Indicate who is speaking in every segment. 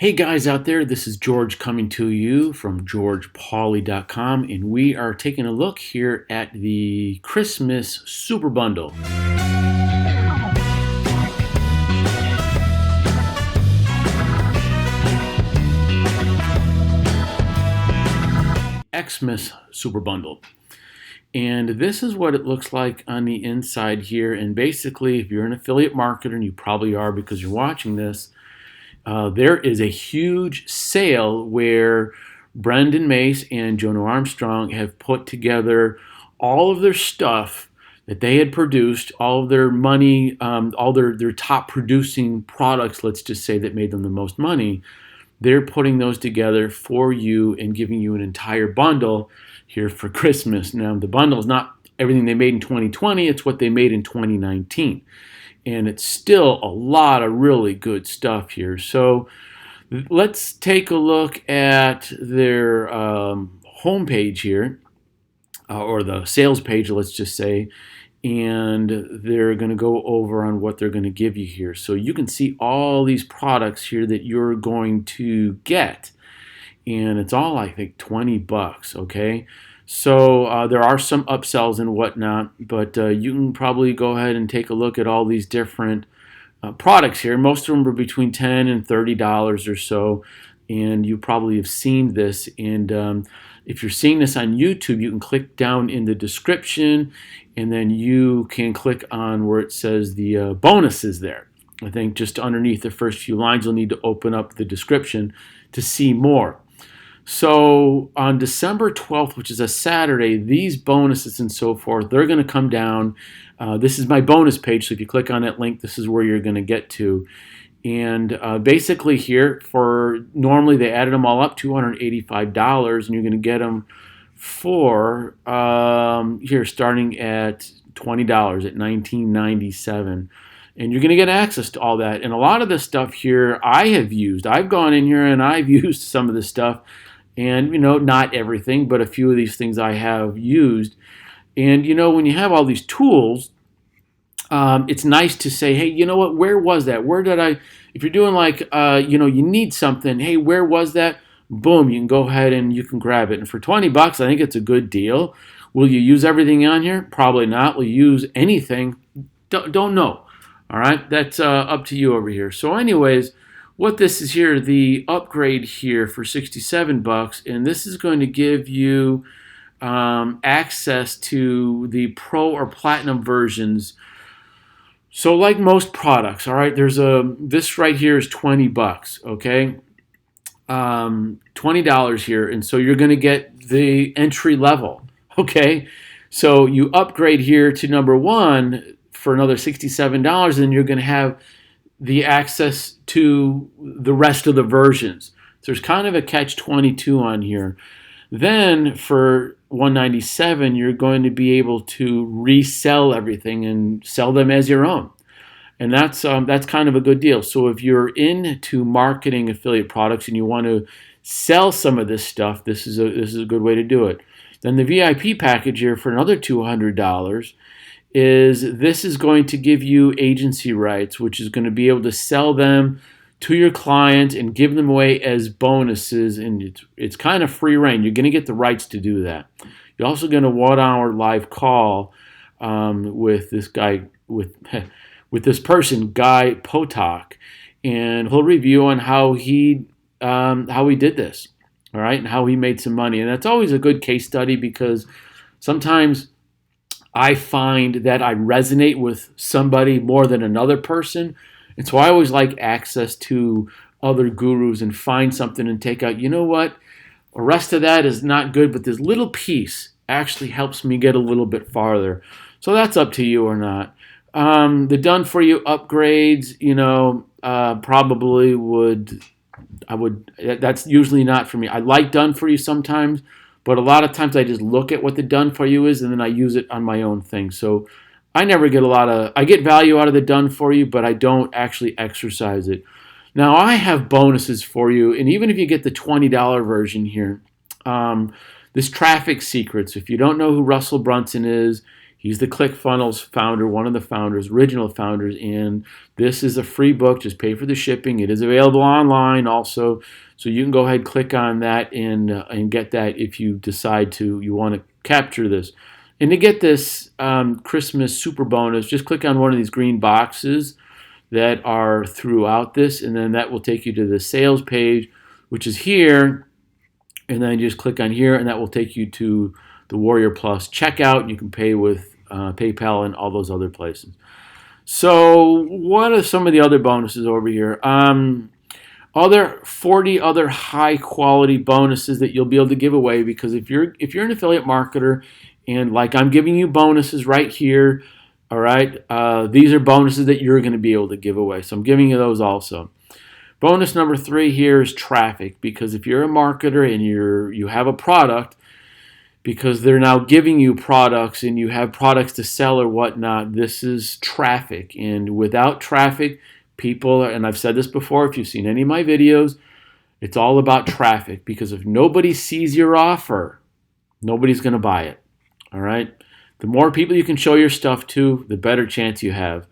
Speaker 1: Hey guys out there, this is George coming to you from georgepauly.com, and we are taking a look here at the Christmas Super Bundle. Xmas Super Bundle. And this is what it looks like on the inside here. And basically, if you're an affiliate marketer, and you probably are because you're watching this, there is a huge sale where Brendan Mace and Jonah Armstrong have put together all of their stuff that they had produced, all of their money, all their top producing products, let's just say, that made them the most money. They're putting those together for you and giving you an entire bundle here for Christmas. Now, the bundle is not everything they made in 2020, it's what they made in 2019. And it's still a lot of really good stuff here. So let's take a look at their homepage here, or the sales page, let's just say, and they're going to go over on what they're going to give you here. So you can see all these products here that you're going to get, and it's all, I think, 20 bucks, okay? So there are some upsells and whatnot, but you can probably go ahead and take a look at all these different products here. Most of them are between $10 and $30 or so, and you probably have seen this. And if you're seeing this on YouTube, you can click down in the description, and then you can click on where it says the bonuses there. I think just underneath the first few lines, you'll need to open up the description to see more. So on December 12th, which is a Saturday, these bonuses and so forth, they're going to come down. This is my bonus page, so if you click on that link, this is where you're going to get to. And basically here, for normally they added them all up, $285, and you're going to get them for, here, starting at $20 at $19.97. And you're going to get access to all that. And a lot of this stuff here I have used. I've gone in here and I've used some of this stuff. And, not everything, but a few of these things I have used. And, when you have all these tools, it's nice to say, hey, you know what, where was that? Where did if you're doing like, you need something, hey, where was that? Boom, you can go ahead and you can grab it. And for 20 bucks, I think it's a good deal. Will you use everything on here? Probably not. Will you use anything? Don't know. All right, that's up to you over here. So anyways, what this is here, the upgrade here for 67 bucks, and this is going to give you access to the Pro or Platinum versions. So like most products, all right, this right here is 20 bucks, okay? $20 here, and so you're going to get the entry level, okay? So you upgrade here to number one for another $67, and you're going to have the access to the rest of the versions. So there's kind of a catch-22 on here. Then for $197, you're going to be able to resell everything and sell them as your own. And that's kind of a good deal. So if you're into marketing affiliate products and you want to sell some of this stuff, this is a good way to do it. Then the VIP package here for another $200 this is going to give you agency rights, which is going to be able to sell them to your clients and give them away as bonuses, and it's kind of free reign. You're going to get the rights to do that. You're also going to 1-hour live call with this guy, with this person, Guy Potok, and he'll review on how he did this, all right, and how he made some money. And that's always a good case study, because sometimes I find that I resonate with somebody more than another person. And so I always like access to other gurus and find something and take out, you know what, the rest of that is not good, but this little piece actually helps me get a little bit farther. So that's up to you or not. The done-for-you upgrades, probably that's usually not for me. I like done-for-you sometimes, but a lot of times I just look at what the done for you is and then I use it on my own thing. So I never get I get value out of the done for you, but I don't actually exercise it. Now I have bonuses for you, and even if you get the $20 version here, this Traffic Secrets, if you don't know who Russell Brunson is, He's the ClickFunnels founder, one of the founders, original founders, and this is a free book. Just pay for the shipping. It is available online also, so you can go ahead, click on that, and get that if you decide you want to capture this. And to get this Christmas super bonus, just click on one of these green boxes that are throughout this, and then that will take you to the sales page, which is here, and then just click on here, and that will take you to the Warrior Plus checkout. You can pay with PayPal and all those other places. So what are some of the other bonuses over here? Other 40 other high quality bonuses that you'll be able to give away, because if you're an affiliate marketer, and like I'm giving you bonuses right here, all right, these are bonuses that you're going to be able to give away. So I'm giving you those also. Bonus number 3 here is traffic, because if you're a marketer and you have a product, because they're now giving you products and you have products to sell or whatnot, this is traffic. And without traffic, people, and I've said this before, if you've seen any of my videos, it's all about traffic, because if nobody sees your offer, nobody's going to buy it. All right? The more people you can show your stuff to, the better chance you have.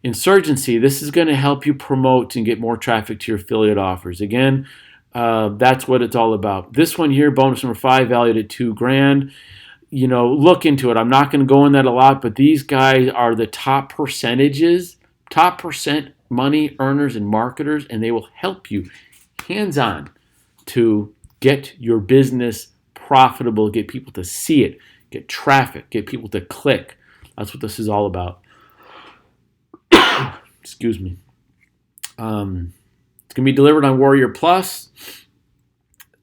Speaker 1: Insurgency, this is going to help you promote and get more traffic to your affiliate offers. Again, that's what it's all about. This one here, bonus number 5, valued at $2,000. You know, look into it. I'm not going to go in that a lot, but these guys are the top percentages, top percent money earners and marketers, and they will help you hands-on to get your business profitable, get people to see it, get traffic, get people to click. That's what this is all about. Excuse me. It's going to be delivered on Warrior Plus.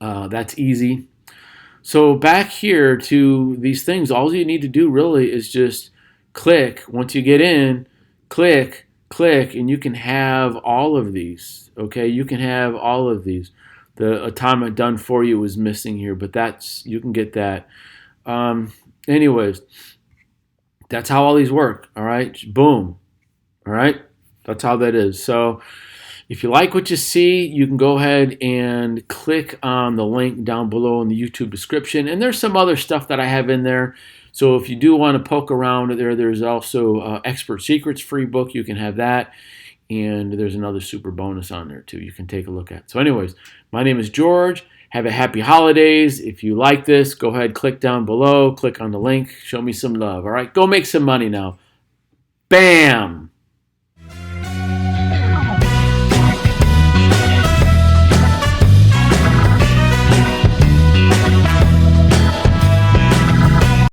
Speaker 1: That's easy. So back here to these things, all you need to do really is just click. Once you get in, click, and you can have all of these. Okay, you can have all of these. The atomic done for you was missing here, but you can get that. Anyways, that's how all these work. All right, boom. All right, that's how that is. So if you like what you see, you can go ahead and click on the link down below in the YouTube description. And there's some other stuff that I have in there. So if you do want to poke around there, there's also Expert Secrets free book. You can have that. And there's another super bonus on there too you can take a look at. So anyways, my name is George. Have a happy holidays. If you like this, go ahead, click down below, click on the link, show me some love. All right, go make some money now. Bam!